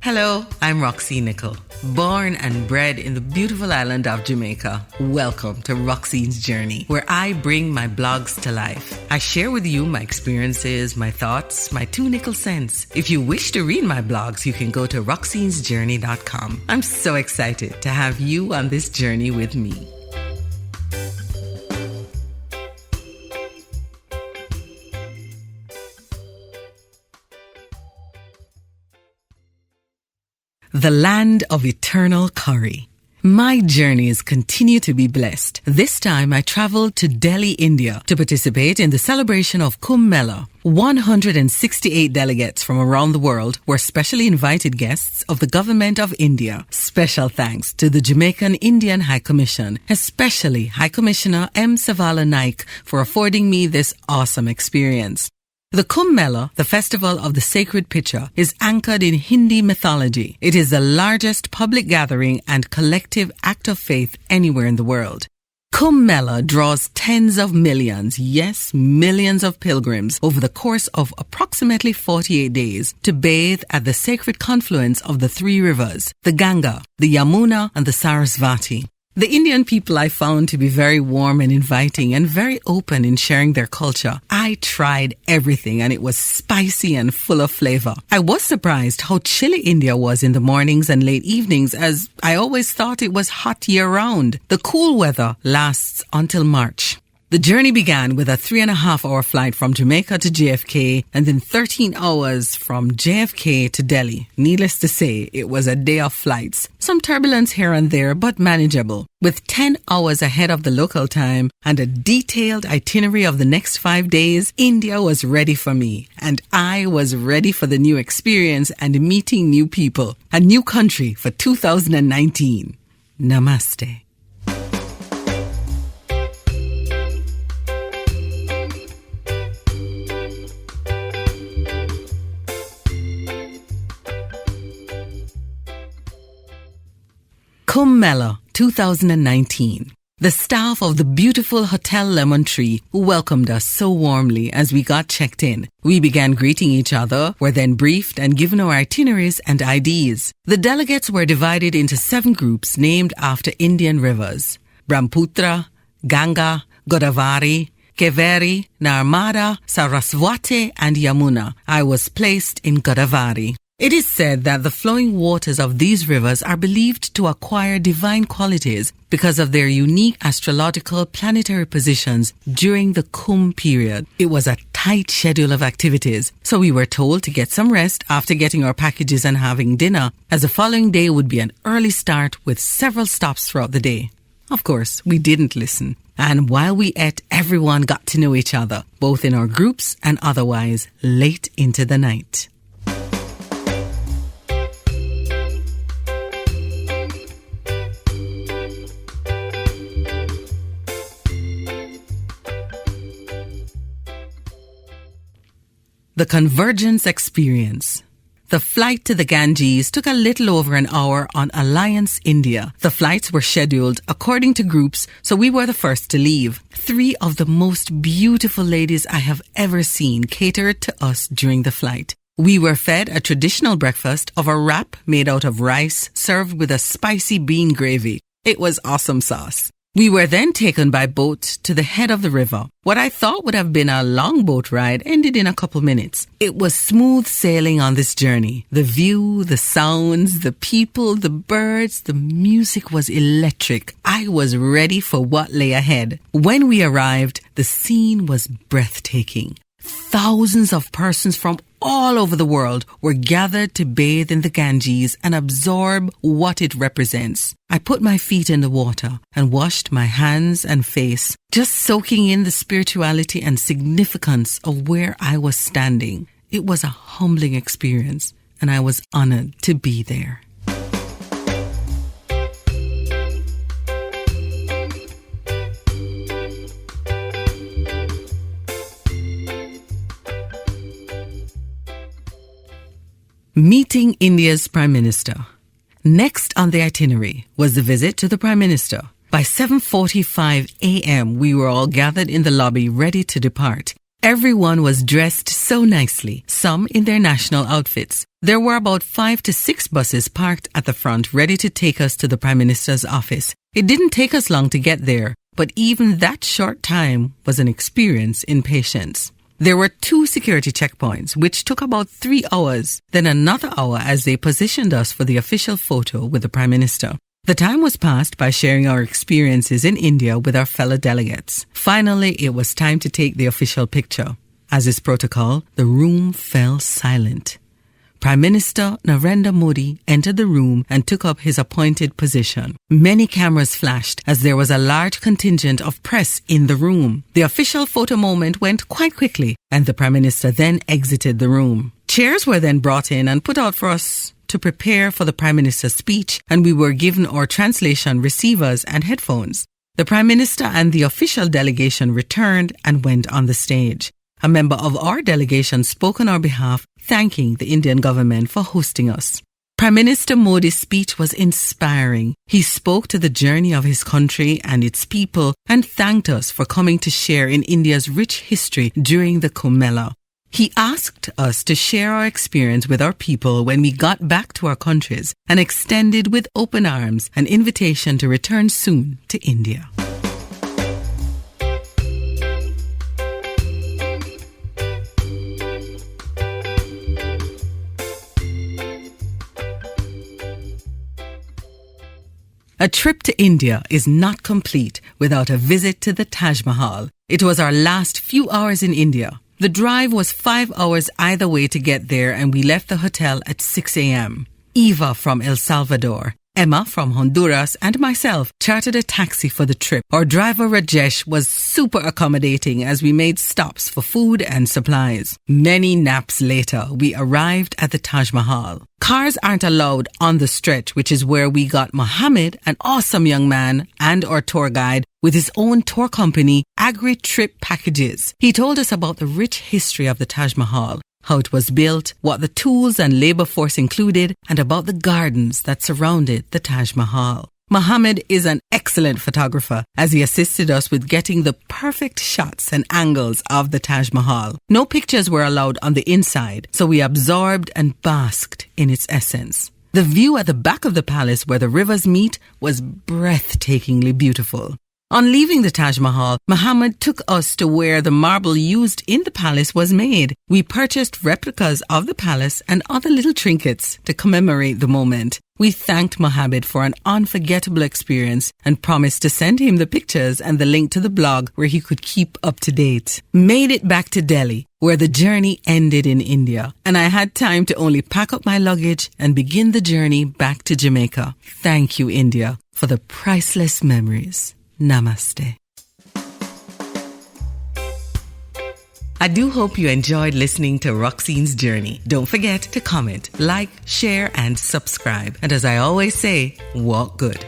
Hello, I'm Roxy Nicol. Born and bred in the beautiful island of Jamaica, welcome to Roxy's Journey, where I bring my blogs to life. I share with you my experiences, my thoughts, my 2 nickel cents. If you wish to read my blogs, you can go to roxy'sjourney.com. I'm so excited to have you on this journey with me. The land of eternal curry. My journeys continue to be blessed. This time I traveled to Delhi, India to participate in the celebration of Kumbh Mela. 168 delegates from around the world were specially invited guests of the Government of India. Special thanks to the Jamaican Indian High Commission, especially High Commissioner M. Savala Naik, for affording me this awesome experience. The Kumbh Mela, the festival of the sacred pitcher, is anchored in Hindi mythology. It is the largest public gathering and collective act of faith anywhere in the world. Kumbh Mela draws tens of millions, yes, millions of pilgrims over the course of approximately 48 days to bathe at the sacred confluence of the 3 rivers, the Ganga, the Yamuna, and the Sarasvati. The Indian people I found to be very warm and inviting and very open in sharing their culture. I tried everything and it was spicy and full of flavor. I was surprised how chilly India was in the mornings and late evenings, as I always thought it was hot year-round. The cool weather lasts until March. The journey began with a 3.5-hour flight from Jamaica to JFK and then 13 hours from JFK to Delhi. Needless to say, it was a day of flights. Some turbulence here and there, but manageable. With 10 hours ahead of the local time and a detailed itinerary of the next 5 days, India was ready for me. And I was ready for the new experience and meeting new people. A new country for 2019. Namaste. Kumbh Mela 2019. The staff of the beautiful Hotel Lemon Tree welcomed us so warmly as we got checked in. We began greeting each other, were then briefed and given our itineraries and IDs. The delegates were divided into 7 groups named after Indian rivers: Brahmaputra, Ganga, Godavari, Kaveri, Narmada, Saraswati, and Yamuna. I was placed in Godavari. It is said that the flowing waters of these rivers are believed to acquire divine qualities because of their unique astrological planetary positions during the Kumbh period. It was a tight schedule of activities, so we were told to get some rest after getting our packages and having dinner, as the following day would be an early start with several stops throughout the day. Of course, we didn't listen. And while we ate, everyone got to know each other, both in our groups and otherwise, late into the night. The Convergence Experience. The flight to the Ganges took a little over an hour on Alliance India. The flights were scheduled according to groups, so we were the first to leave. 3 of the most beautiful ladies I have ever seen catered to us during the flight. We were fed a traditional breakfast of a wrap made out of rice served with a spicy bean gravy. It was awesome sauce. We were then taken by boat to the head of the river. What I thought would have been a long boat ride ended in a couple minutes. It was smooth sailing on this journey. The view, the sounds, the people, the birds, the music was electric. I was ready for what lay ahead. When we arrived, the scene was breathtaking. Thousands of persons from all over the world were gathered to bathe in the Ganges and absorb what it represents. I put my feet in the water and washed my hands and face, just soaking in the spirituality and significance of where I was standing. It was a humbling experience, and I was honored to be there. Meeting India's Prime Minister. Next on the itinerary was the visit to the Prime Minister. By 7:45 a.m., we were all gathered in the lobby ready to depart. Everyone was dressed so nicely, some in their national outfits. There were about 5 to 6 buses parked at the front ready to take us to the Prime Minister's office. It didn't take us long to get there, but even that short time was an experience in patience. There were 2 security checkpoints, which took about 3 hours, then another hour as they positioned us for the official photo with the Prime Minister. The time was passed by sharing our experiences in India with our fellow delegates. Finally, it was time to take the official picture. As is protocol, the room fell silent. Prime Minister Narendra Modi entered the room and took up his appointed position. Many cameras flashed as there was a large contingent of press in the room. The official photo moment went quite quickly, and the Prime Minister then exited the room. Chairs were then brought in and put out for us to prepare for the Prime Minister's speech, and we were given our translation receivers and headphones. The Prime Minister and the official delegation returned and went on the stage. A member of our delegation spoke on our behalf, thanking the Indian government for hosting us. Prime Minister Modi's speech was inspiring. He spoke to the journey of his country and its people and thanked us for coming to share in India's rich history during the Kumbh Mela. He asked us to share our experience with our people when we got back to our countries and extended with open arms an invitation to return soon to India. A trip to India is not complete without a visit to the Taj Mahal. It was our last few hours in India. The drive was 5 hours either way to get there, and we left the hotel at 6 a.m. Eva from El Salvador, Emma from Honduras, and myself chartered a taxi for the trip. Our driver Rajesh was super accommodating as we made stops for food and supplies. Many naps later, we arrived at the Taj Mahal. Cars aren't allowed on the stretch, which is where we got Mohammed, an awesome young man, and our tour guide with his own tour company, Agri Trip Packages. He told us about the rich history of the Taj Mahal, how it was built, what the tools and labor force included, and about the gardens that surrounded the Taj Mahal. Mohammed is an excellent photographer as he assisted us with getting the perfect shots and angles of the Taj Mahal. No pictures were allowed on the inside, so we absorbed and basked in its essence. The view at the back of the palace where the rivers meet was breathtakingly beautiful. On leaving the Taj Mahal, Mohammed took us to where the marble used in the palace was made. We purchased replicas of the palace and other little trinkets to commemorate the moment. We thanked Mohammed for an unforgettable experience and promised to send him the pictures and the link to the blog where he could keep up to date. Made it back to Delhi, where the journey ended in India, and I had time to only pack up my luggage and begin the journey back to Jamaica. Thank you, India, for the priceless memories. Namaste. I do hope you enjoyed listening to Roxine's journey. Don't forget to comment, like, share, and subscribe. And as I always say, walk good.